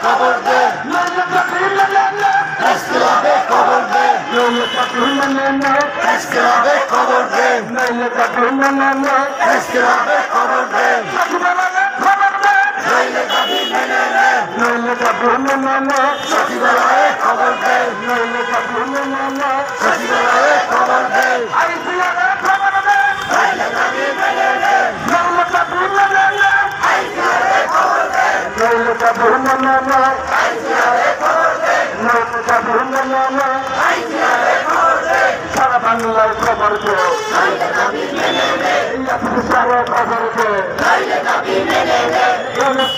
খবর দে নইলে চাকরি মেনে নে প্রেসক্লাবে খবর দে নইলে চাকরি মেনে নে প্রেসক্লাবে খবর দে নইলে চাকরি মেনে নে প্রেসক্লাবে খবর দে সচিবালয়ে খবর দে নইলে দাবি মেনে নে নইলে চাকরি মেনে নে সচিবালয়ে খবর দে নইলে চাকরি মেনে নে সচিবালয়ে খবর দে আইসিআরে খবর দে নইলে দাবি মেনে নে নইলে চাকরি মেনে নে আইসিআরে খবর দে নইলে চাকরি মেনে নে আইসিআরে খবর দে নইলে চাকরি মেনে নে আইসিআরে খবর দে সারা বাংলায় খবর দে নইলে দাবি মেনে নে সারা খবর দে নইলে দাবি মেনে নে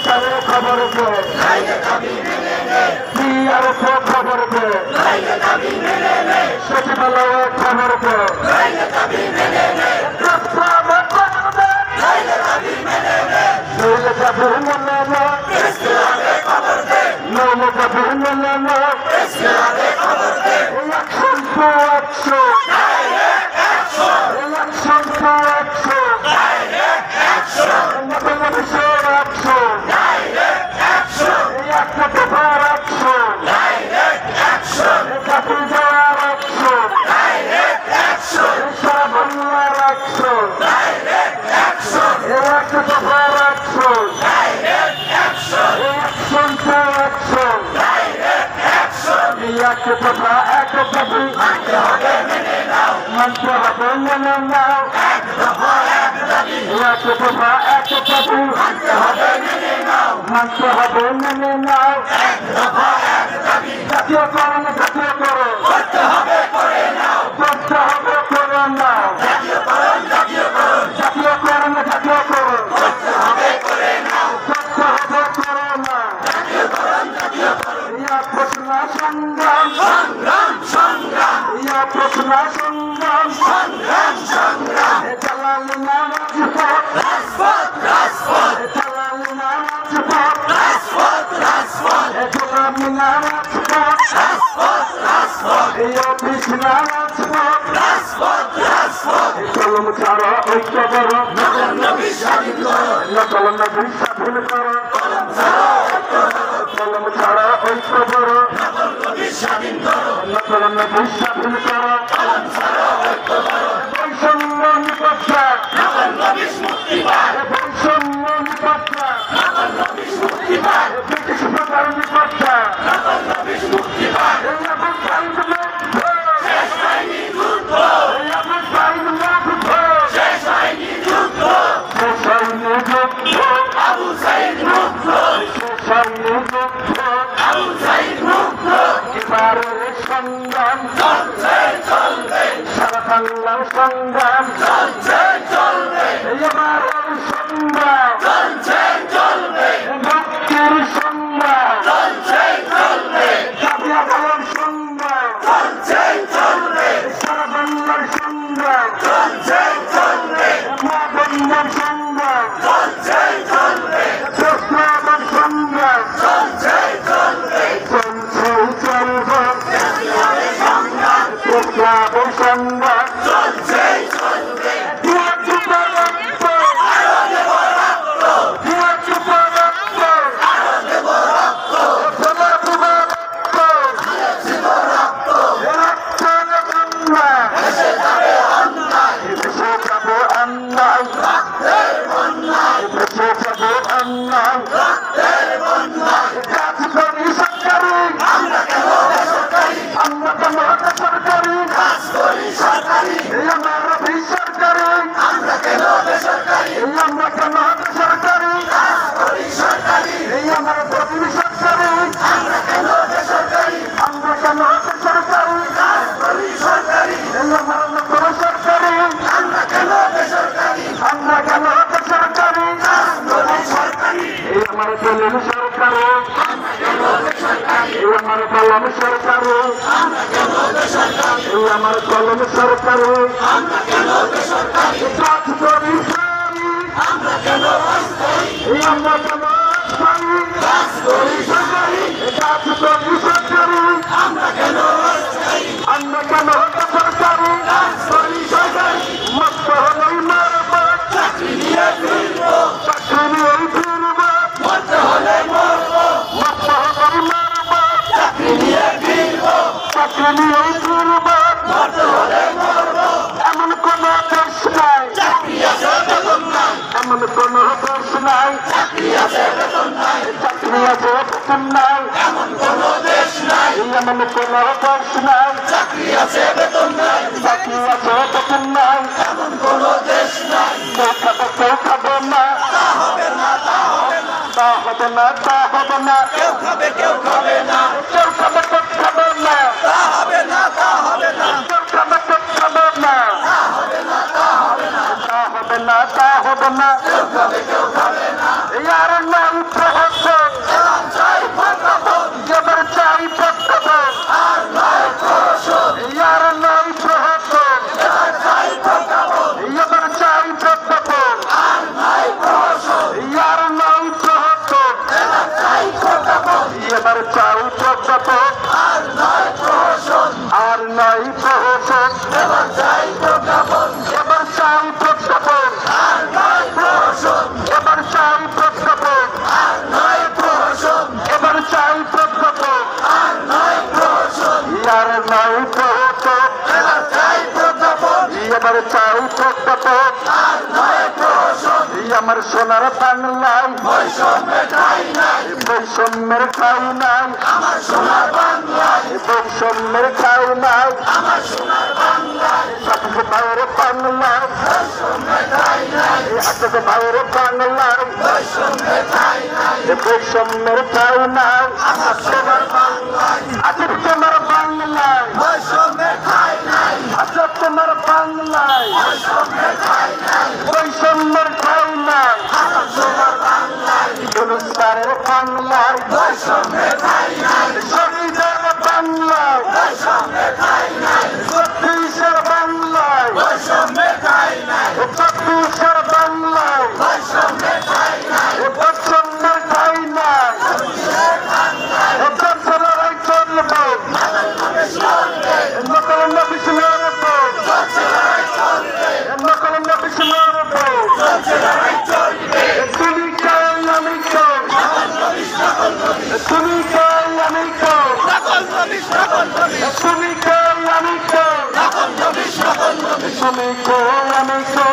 সারা খবর দে নইলে দাবি মেনে নে বিআরও খবর দে নইলে দাবি মেনে নে সচিবালয়ে খবর দে নইলে দাবি মেনে নে প্রস্তাবে খবর দে নইলে দাবি মেনে নে নইলে চাকরি মেনে নে প্রেসক্লাবে খবর দে নইলে চাকরি মেনে নে প্রেসক্লাবে খবর দে election to action direct action election to action direct action বাংলাদেশের অ্যাকশন ডাইরেক্ট অ্যাকশন এই একটা দফার অ্যাকশন ডাইরেক্ট অ্যাকশন চাকরি দেওয়ার অ্যাকশন ডাইরেক্ট অ্যাকশন সারা বাংলার অ্যাকশন ডাইরেক্ট অ্যাকশন এই একটা দফার অ্যাকশন ডাইরেক্ট অ্যাকশন এই action to action direct action এই একটা দফা এক দাবি মানতে হবে মেনে নাও মানতে হবে মেনে নাও এক দফা এক দাবি এই একটা দফা এক দাবি মানতে হবে মেনে নাও মানতে হবে মেনে নাও এক দফা এক দাবি জাতীয়করণ জাতীয় করো করতে হবে করে নাও করতে হবে করে নাও জাতীয়করণ জাতীয়করণ জাতীয়করণ জাতীয় করো করতে হবে করে নাও করতে হবে করে নাও জাতীয়করণ জাতীয়করণ ইয়া প্রশ্ন সংগ্রাম সংগ্রাম সংগ্রাম ইয়া প্রশ্ন সংগ্রাম সংগ্রাম সংগ্রাম চালালি নামাজ পড় রাজপথ রাজপথ চালালি নামাজ পড় রাজপথ রাজপথ চালালি নামাজ পড় রাজপথ রাজপথ এই অফিস নামাজ পড় রাজপথ রাজপথ কলম ছাড়া ঐক্য করো নগর নবী স্বাধীন করো নকল নবী স্বাধীন করো কলম ছাড়া ঐক্য করো কলম ছাড়া ঐক্য করো নগর নবী স্বাধীন করো নকল নবী স্বাধীন করো কলম ছাড়া ঐক্য করো বৈষম্য নিপক্ষা নগর নবী মুক্তি পায় বৈষম্য নিপক্ষা নগর নবী মুক্তি পায় ব্রিটিশ প্রধান নিপক্ষা নগর নবী মুক্তি পায় এই আমার সাইড মুক্ত শেষ হয়নি যুদ্ধ এই আমার সাইড মুক্ত শেষ হয়নি যুদ্ধ শেষ হয়নি যুদ্ধ আবু সাইদ মুক্ত শেষ হয়নি যুদ্ধ আবু সাইদ মুক্ত এবারের সংগ্রাম চলছে চলবে সারা বাংলার সংগ্রাম চলছে চলবে এবারের সংগ্রাম চলছে চলবে মুক্তির সংগ্রাম চলছে চলবে জাতীয়তার সংগ্রাম চলছে চলবে সারা বাংলার সংগ্রাম চলছে চলবে মা বন্ধুর সংগ্রাম চলছে চলবে প্রশ্নবার সংগ্রাম চলছে চলবে চলছে চলবে সংগ্রাম প্রশ্নবার সংগ্রাম চলছে চলবে দিয়া চুপা রক্ত আরো দেব রক্ত দিয়া চুপা রক্ত আরো দেব রক্ত সোনা চুপা রক্ত দেব রক্ত রক্ত গঙ্গা এসে যাবে অন্যায় দেশে যাবে অন্যায় রক্তের বন্যায় দেশে যাবে অন্যায় রক্তের বন্যায় কাজ করি সরকারি আমরা কেন বেসরকারি আমরা কেন সরকারি কাজ করি সরকারি এই আমার বেসরকারি আমরা কেন বেসরকারি এই আমরা কেন সরকারি কাজ করি সরকারি এই আমার প্রতি সরকারি আমরা কেন বেসরকারি আমরা কেন সরকারি কাজ করি সরকারি এই আমার নতুন সরকারি আমরা কেন বেসরকারি আমরা কেন সরকারি কাজ করি সরকারি এই আমার দলের সরকারি আমরা কেন বেসরকারি এই আমার কলম সরকারি আমরা কেন বেসরকারি এই আমার কলম সরকারি আমরা কেন বেসরকারি কাজ করি সারি আমরা কেন অস্থায়ী এই আমরা কেন সারি কাজ করি সরকারি কাজ করি সরকারি আমরা কেন অস্থায়ী আমরা কেন সরকারি কাজ করি সরকারি মত হলেই মারবা চাকরি নিয়ে ফিরবো চাকরি নিয়েই ফিরবা মরতে হলে মরবো মত হলে চাকরি আছে বেতন নাই, এমন কোন দেশ নাই, এমন কোন দেশ নাই, চাকরি আছে বেতন নাই, চাকরি আছে বেতন নাই, এমন কোন দেশ নাই, কেউ খাবে না, তা হবে না, তা হবে না, তা হবে না, তা হবে না, কেউ খাবে না, কেউ খাবে কেউ খাবে না, তা হবে না, তা হবে না, কেউ খাবে কেউ খাবে না, তা হবে না, তা হবে না, তা হবে না, তা হবে না, কেউ খাবে না, ইয়ার নাই প্রহসন, এলাম চাই প্রজ্ঞাপন, এবার চাই প্রজ্ঞাপন, আর নয় প্রহসন, ইয়ার নাই প্রহসন, এবার চাই প্রজ্ঞাপন, এবার চাই প্রজ্ঞাপন, আর নয় প্রহসন, ইয়ার নাই প্রহসন, এবার চাই প্রজ্ঞাপন, এবার চাই প্রজ্ঞাপন, আর নয় প্রহসন, আর নাই প্রহসন, এবার চাই প্রজ্ঞাপন, এবার চাই প্রজ্ঞাপন, আর নয় প্রহসন, এবার চাই প্রজ্ঞাপন, আর নয় প্রহসন, এবার চাই প্রজ্ঞাপন, আর নয় প্রহসন, ইয়ার নাই প্রহসন, এবার চাই প্রজ্ঞাপন, এবার চাই প্রজ্ঞাপন, আর নয় প্রহসন, আমার সোনার বাংলায় বৈষম্যের ঠাঁই নাই, বৈষম্যের ঠাঁই নাই, আমার সোনার বাংলায়, বৈষম্যের ঠাঁই নাই, আমার সোনার বাংলায়, সাথে ভাইয়ের বাংলায়, বৈষম্যের ঠাঁই নাই, সাথে ভাইয়ের বাংলায়, বৈষম্যের ঠাঁই নাই, বৈষম্যের ঠাঁই নাই, আমার সোনার বাংলায়, আছে তোমার বাংলায়, বৈষম্যের ঠাঁই নাই, আছে তোমার বাংলায়, বৈষম্যের ঠাঁই নাই, বৈষম্যের ঠাঁই নাই, আমার সোনার বাংলায়, জুলুসারের বাংলায়, বৈষম্যের ঠাঁই নাই, শহীদের বাংলায়, বৈষম্যের ঠাঁই নাই, ছত্রিশের বাংলায়, বৈষম্যের ঠাঁই নাই, ছত্রিশের বাংলায়, বৈষম্যের ঠাঁই নাই, বৈষম্যের ঠাঁই নাই, এদের লড়াই চলবে, নকল নবী লড়বে, নকল নবী লড়বে, তুমি কে আমি কে, তুমি কে আমি কে, নকল নবী, নকল নবী, তুমি কে আমি কে, নকল নবী, নকল নবী, তুমি কে আমি কে,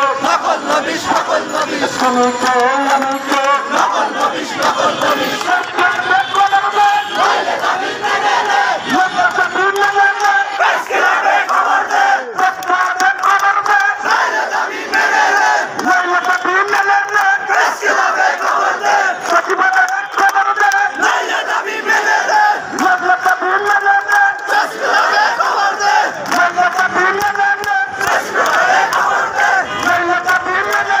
নকল নবী, নকল নবী, তুমি কে আমি কে, নকল নবী, নকল নবী, নইলে দাবি মেনে নে, প্রেস ক্লাবে খবর দে, নইলে দাবি মেনে নে, প্রেস ক্লাবে খবর দে, নইলে দাবি মেনে নে, প্রেস ক্লাবে খবর দে, প্রেস ক্লাবে খবর দে, প্রেস ক্লাবে খবর দে, নইলে দাবি মেনে নে, প্রেস ক্লাবে খবর দে, নইলে দাবি মেনে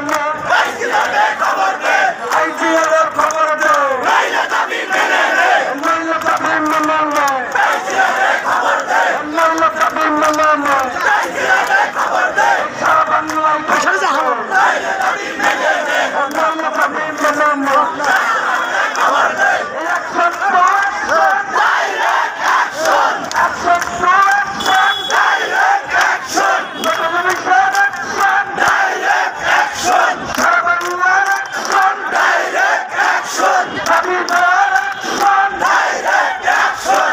নে, প্রেস ক্লাবে খবর দে, প্রেস ক্লাবে খবর দে, নইলে দাবি মেনে নে, খবর দে, direct action, direct action, direct action, direct action, direct action, direct action, direct action, direct action,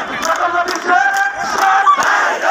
direct action,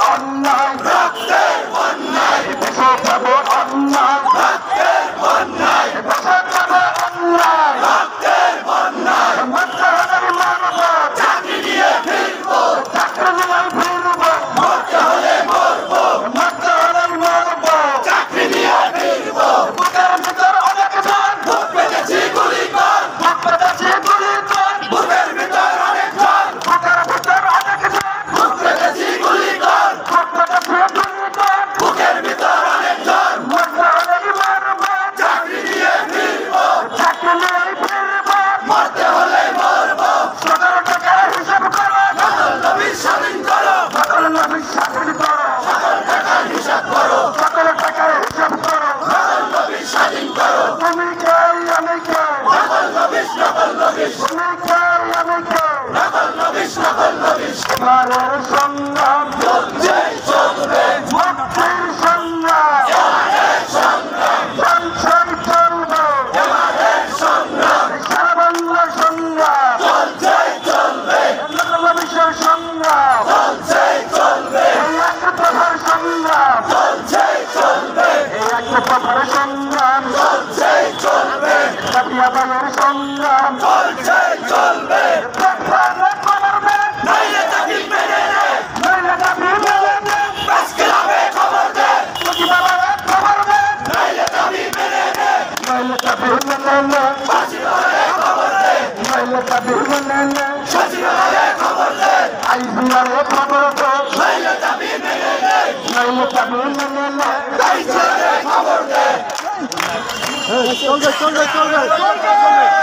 অন্যায় সংগ্রাম চলছেই চলবে মুক্তির সংগ্রাম জামাতের সংগ্রাম চলছেই চলবে জামাতের সংগ্রাম সারা বাংলা সংগ্রাম চলছেই চলবে বাংলাদেশের সংগ্রাম চলছেই চলবে এই এক প্রভার সংগ্রাম চলছেই চলবে এই এক প্রভার সংগ্রাম চলছেই চলবে জাতীয়তার সংগ্রাম চলছেই চলবে নাইলে তাকে মেনে নে আজকে লাভে খবর দে নাইলে তাকে মেনে নে ফাঁসিবাদে খবর দে ফাঁসিবাদে খবর দে নাইলে তাকে মেনে নে ফাঁসিবাদে খবর দে চলবে